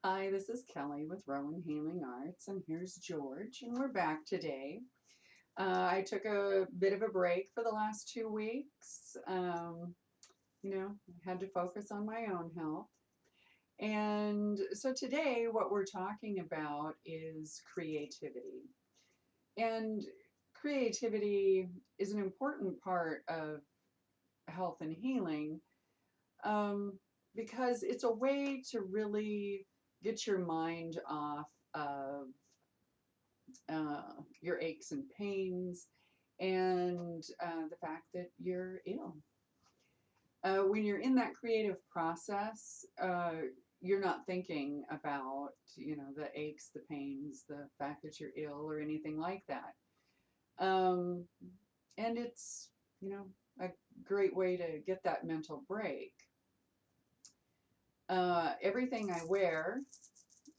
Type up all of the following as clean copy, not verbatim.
Hi, this is Kelly with Rowan Healing Arts, and here's George, and we're back today. I took a bit of a break for the last 2 weeks. I had to focus on my own health. And so today, what we're talking about is creativity. And creativity is an important part of health and healing um, because it's a way to really get your mind off of your aches and pains, and the fact that you're ill. When you're in that creative process, you're not thinking about, the aches, the pains, the fact that you're ill, or anything like that. Um, and it's, you know, a great way to get that mental break. Everything I wear,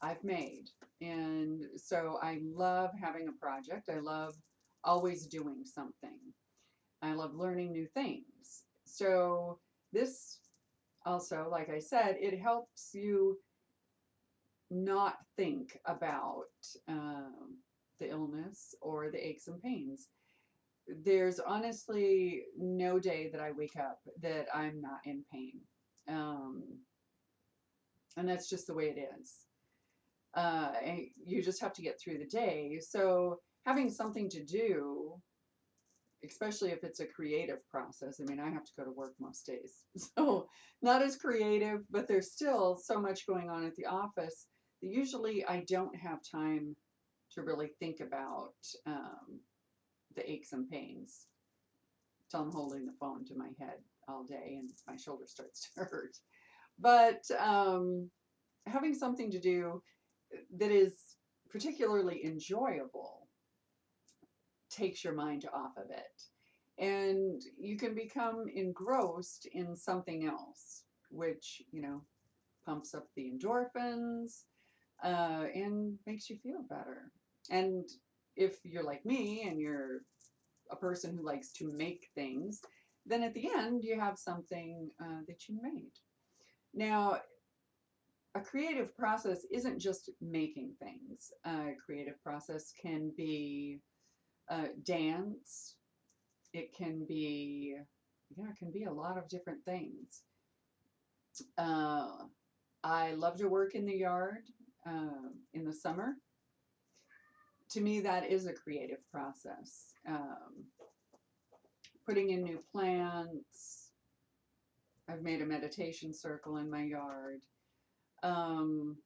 I've made. And so I love having a project. I love always doing something. I love learning new things. So this also, like I said, it helps you not think about the illness or the aches and pains. There's honestly no day that I wake up that I'm not in pain. Um, and that's just the way it is. And you just have to get through the day. So having something to do, especially if it's a creative process. I mean, I have to go to work most days, so not as creative, but there's still so much going on at the office that usually I don't have time to really think about the aches and pains until I'm holding the phone to my head all day and my shoulder starts to hurt. But having something to do that is particularly enjoyable takes your mind off of it. And you can become engrossed in something else, which, pumps up the endorphins and makes you feel better. And if you're like me and you're a person who likes to make things, then at the end you have something that you made. Now, a creative process isn't just making things. A creative process can be dance. It can be, it can be a lot of different things. Uh, I love to work in the yard in the summer. To me, that is a creative process. Putting in new plants. I've made a meditation circle in my yard. Um,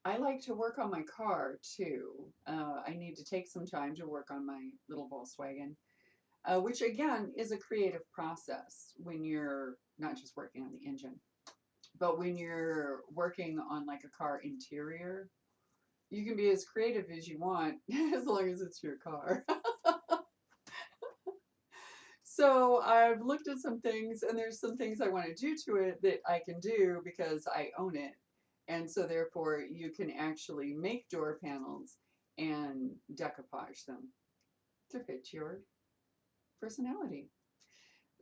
I like to work on my car too. I need to take some time to work on my little Volkswagen, which again is a creative process when you're not just working on the engine, but when you're working on like a car interior. You can be as creative as you want as long as it's your car. So I've looked at some things, and there's some things I want to do to it that I can do because I own it. And so therefore you can actually make door panels and decoupage them to fit your personality.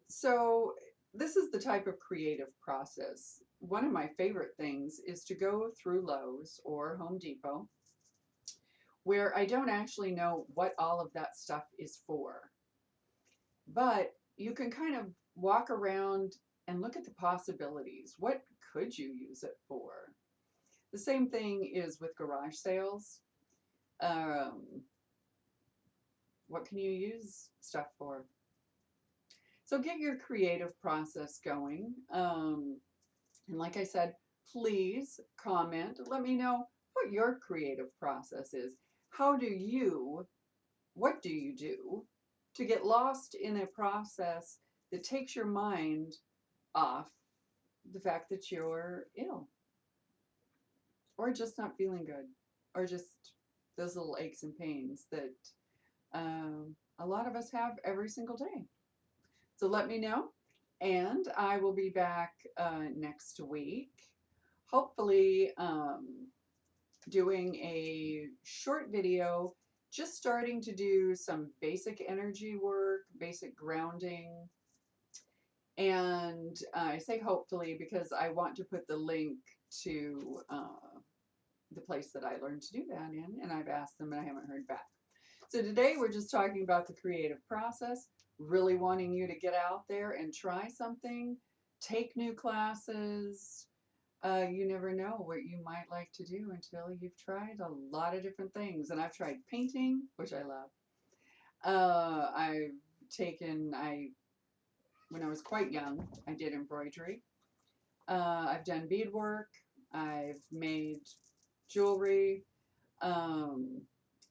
So this is the type of creative process. One of my favorite things is to go through Lowe's or Home Depot where I don't actually know what all of that stuff is for. But you can kind of walk around and look at the possibilities. What could you use it for? The same thing is with garage sales. Um, what can you use stuff for? So get your creative process going. And like I said, please comment. Let me know what your creative process is. How do you, what do you do to get lost in a process that takes your mind off the fact that you're ill or just not feeling good or just those little aches and pains that a lot of us have every single day. So let me know, and I will be back next week, hopefully doing a short video, just starting to do some basic energy work, basic grounding, And I say hopefully because I want to put the link to the place that I learned to do that in, and I've asked them and I haven't heard back. So today we're just talking about the creative process, really wanting you to get out there and try something, take new classes. You never know what you might like to do until you've tried a lot of different things. And I've tried painting, which I love. I've I when I was quite young, I did embroidery. I've done beadwork. I've made jewelry. Um,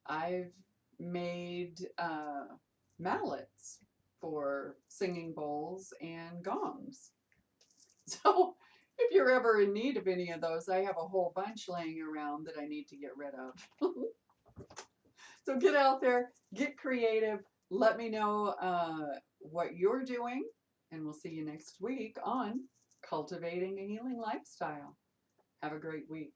I've made mallets for singing bowls and gongs. So if you're ever in need of any of those, I have a whole bunch laying around that I need to get rid of. So get out there, get creative. Let me know what you're doing, and we'll see you next week on Cultivating a Healing Lifestyle. Have a great week.